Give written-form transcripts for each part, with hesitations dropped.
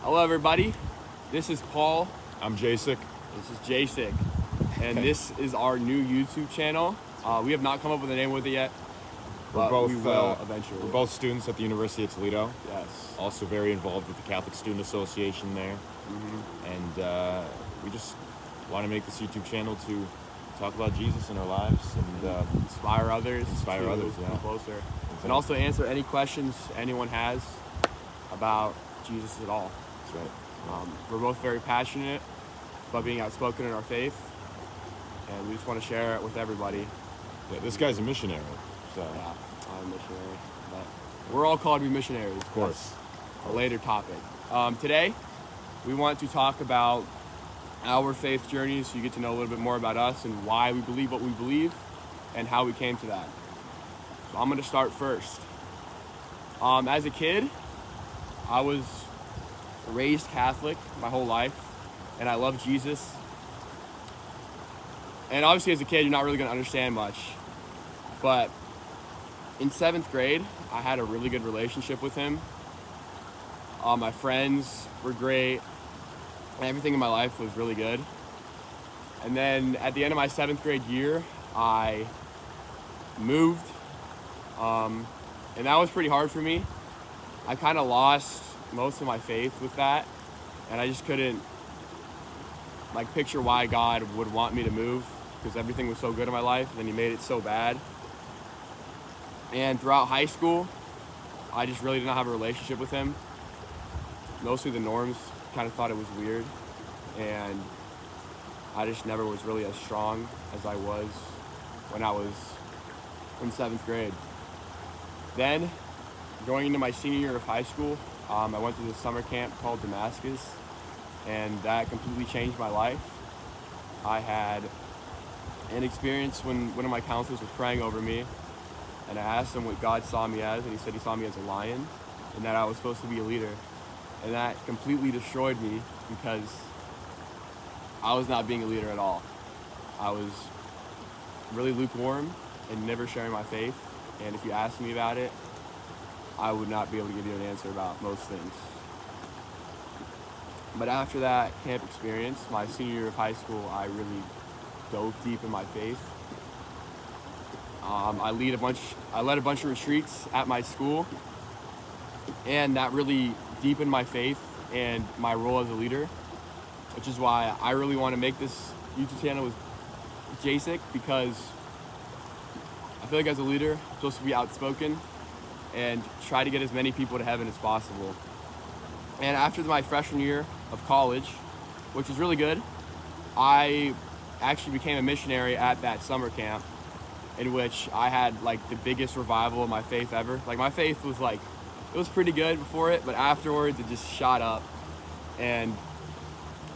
Hello, everybody. This is Paul. I'm Jasic. This is Jasic. And this is our new YouTube channel. We have not come up with a name with it yet, but we will eventually. We're both students at the University of Toledo. Yes. Also very involved with the Catholic Student Association there. Mm-hmm. And we just want to make this YouTube channel to talk about Jesus in our lives and Inspire others. yeah. Closer. Exactly. And also answer any questions anyone has about Jesus at all. That's right. We're both very passionate about being outspoken in our faith, and we just want to share it with everybody. Yeah, this guy's a missionary, so Yeah, I'm a missionary, but we're all called to be missionaries. of course. That's a later topic. Today, we want to talk about our faith journey, so you get to know a little bit more about us and why we believe what we believe and how we came to that. So I'm going to start first. As a kid, I was raised Catholic my whole life, and I love Jesus. And obviously as a kid, you're not really going to understand much. But in 7th grade, I had a really good relationship with him. My friends were great. Everything in my life was really good. And then at the end of my 7th grade year, I moved. And that was pretty hard for me. I kind of lost most of my faith with that. And I just couldn't picture why God would want me to move, because everything was so good in my life, and then he made it so bad. And throughout high school, I just really did not have a relationship with him. Mostly the norms kind of thought it was weird, and I just never was really as strong as I was when I was in 7th grade. Then, going into my senior year of high school, I went to this summer camp called Damascus, and that completely changed my life. I had an experience when one of my counselors was praying over me, and I asked him what God saw me as, and he said he saw me as a lion, and that I was supposed to be a leader. And that completely destroyed me, because I was not being a leader at all. I was really lukewarm and never sharing my faith, and if you asked me about it, I would not be able to give you an answer about most things. But after that camp experience, my senior year of high school, I really dove deep in my faith. I led a bunch of retreats at my school, and that really deepened my faith and my role as a leader, which is why I really want to make this YouTube channel with Jasic, because I feel like as a leader, I'm supposed to be outspoken and try to get as many people to heaven as possible. And after my freshman year of college, which was really good, I actually became a missionary at that summer camp, in which I had the biggest revival of my faith ever. My faith was it was pretty good before it, but afterwards it just shot up. And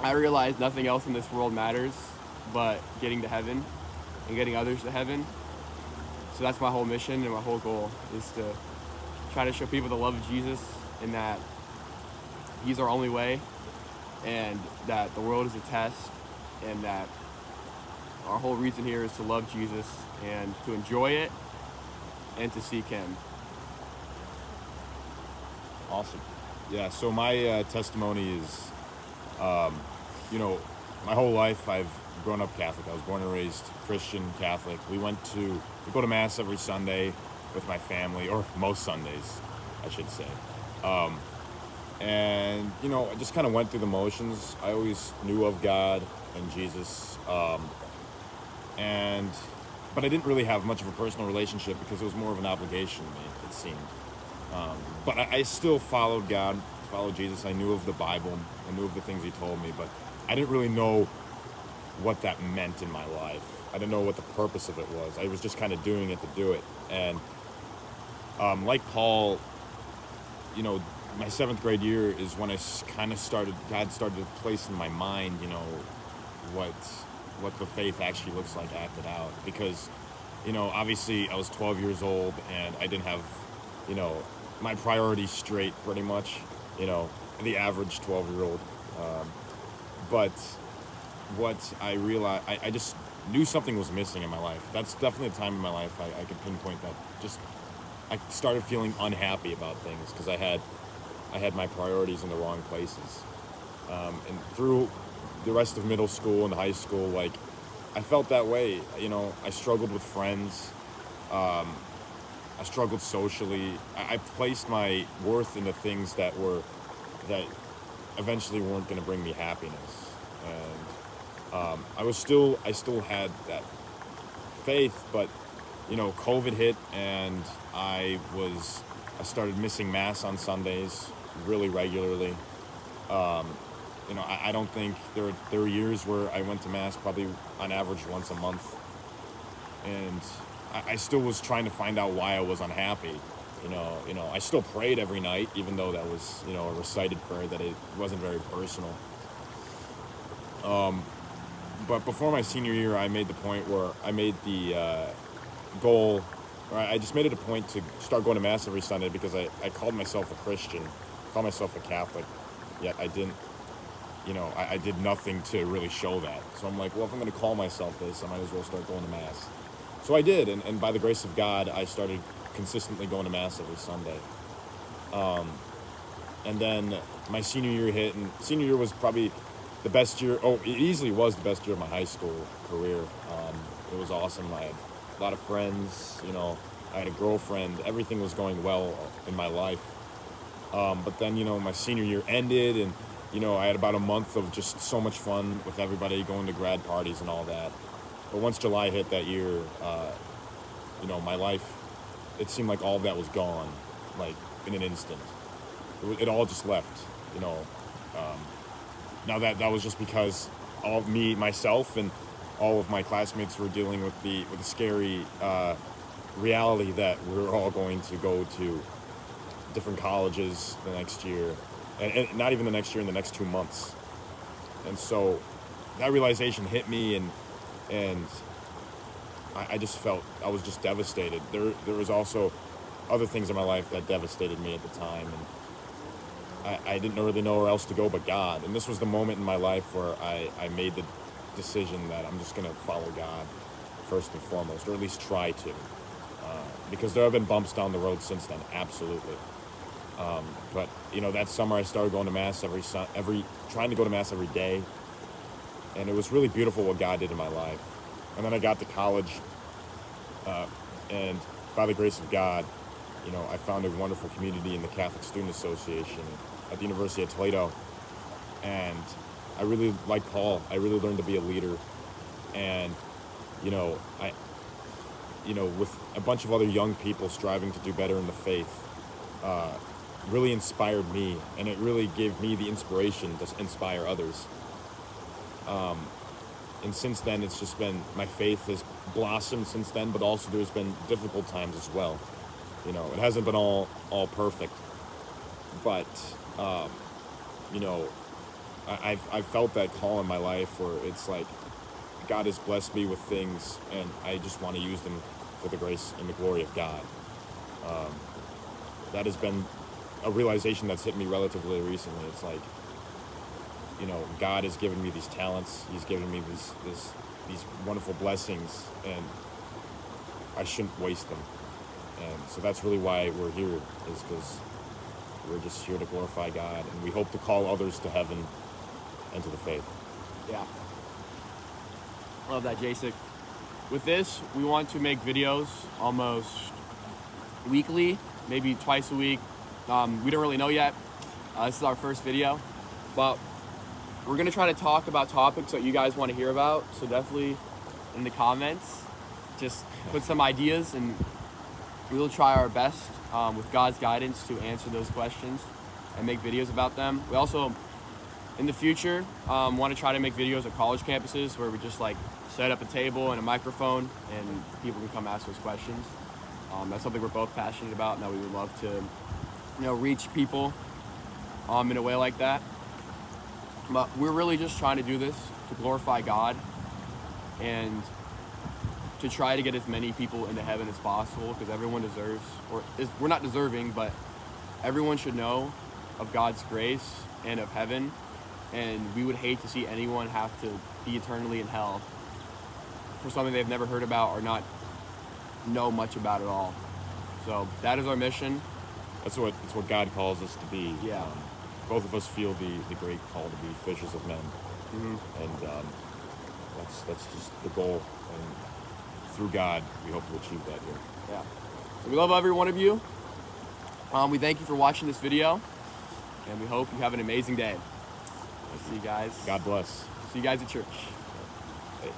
I realized nothing else in this world matters but getting to heaven and getting others to heaven. So that's my whole mission, and my whole goal is to try to show people the love of Jesus, and that he's our only way, and that the world is a test, and that our whole reason here is to love Jesus and to enjoy it and to seek him. Awesome. Yeah, so my testimony is, my whole life I've grown up Catholic. I was born and raised Christian Catholic. We go to Mass every Sunday with my family, or most Sundays, I should say. And, I just kind of went through the motions. I always knew of God and Jesus, but I didn't really have much of a personal relationship, because it was more of an obligation to me, it seemed. But I still followed God, followed Jesus. I knew of the Bible. I knew of the things he told me, but I didn't really know what that meant in my life. I didn't know what the purpose of it was. I was just kind of doing it to do it. And like Paul, my 7th grade year is when I kind of God started to place in my mind, what the faith actually looks like acted out. Because, obviously I was 12 years old, and I didn't have, my priorities straight, pretty much, the average 12-year-old. But what I realized, I just knew something was missing in my life. That's definitely a time in my life I could pinpoint that. Just I started feeling unhappy about things, because I I had my priorities in the wrong places. And through the rest of middle school and high school, like, I felt that way. You know, I struggled with friends. I struggled socially. I placed my worth into things that eventually weren't going to bring me happiness. And I still had that faith, but you know, COVID hit, and I started missing mass on Sundays really regularly. You know, I don't think there were years where I went to mass probably on average once a month, and I still was trying to find out why I was unhappy. You know, I still prayed every night, even though that was, you know, a recited prayer, that it wasn't very personal. But before my senior year, I made the point where I made the goal, or I just made it a point to start going to mass every Sunday, because I called myself a Christian, called myself a Catholic, yet I didn't. You know, I did nothing to really show that. So I'm like, well, if I'm going to call myself this, I might as well start going to mass. So I did, and by the grace of God, I started consistently going to mass every Sunday. And then my senior year hit, and senior year was probably the best year. Oh, it easily was the best year of my high school career. It was awesome. I had a lot of friends. You know, I had a girlfriend. Everything was going well in my life. But then, you know, my senior year ended, and you know, I had about a month of just so much fun with everybody, going to grad parties and all that. But once July hit that year, you know, my life, it seemed like all of that was gone, like in an instant. It all just left, you know. Now that was just because all of myself, and all of my classmates were dealing with the scary reality that we were all going to go to different colleges the next year, and not even the next year, in the next 2 months. And so that realization hit me, and I just felt, I was just devastated. There was also other things in my life that devastated me at the time, and I didn't really know where else to go but God. And this was the moment in my life where I made the decision that I'm just going to follow God first and foremost, or at least try to, because there have been bumps down the road since then, absolutely. But you know, that summer I started going to mass trying to go to mass every day, and it was really beautiful what God did in my life. And then I got to college, and by the grace of God, you know, I found a wonderful community in the Catholic Student Association at the University of Toledo, and I really, like Paul, I really learned to be a leader. And you know, with a bunch of other young people striving to do better in the faith, really inspired me, and it really gave me the inspiration to inspire others. And since then, it's just been, my faith has blossomed since then, but also there's been difficult times as well. You know, it hasn't been all perfect, but you know, I felt that call in my life where it's like, God has blessed me with things, and I just want to use them for the grace and the glory of God. That has been a realization that's hit me relatively recently. It's like, you know, God has given me these talents. He's given me these wonderful blessings, and I shouldn't waste them. And so that's really why we're here, is because we're just here to glorify God, and we hope to call others to heaven and to the faith. Yeah. Love that, Jasek. With this, we want to make videos almost weekly, maybe twice a week. We don't really know yet. This is our first video, but we're going to try to talk about topics that you guys want to hear about. So definitely in the comments, just put some ideas, and we will try our best with God's guidance to answer those questions and make videos about them. We also, in the future, want to try to make videos at college campuses where we just like set up a table and a microphone, and people can come ask us questions. That's something we're both passionate about, and that we would love to, you know, reach people in a way like that. But we're really just trying to do this to glorify God, and to try to get as many people into heaven as possible, because everyone deserves, we're not deserving, but everyone should know of God's grace and of heaven, and we would hate to see anyone have to be eternally in hell for something they've never heard about or not know much about at all. So that is our mission, That's what God calls us to be. Yeah. Both of us feel the great call to be fishers of men, and that's just the goal. And through God, we hope to achieve that here. Yeah. So we love every one of you. We thank you for watching this video, and we hope you have an amazing day. See you guys. God bless. See you guys at church. Hey.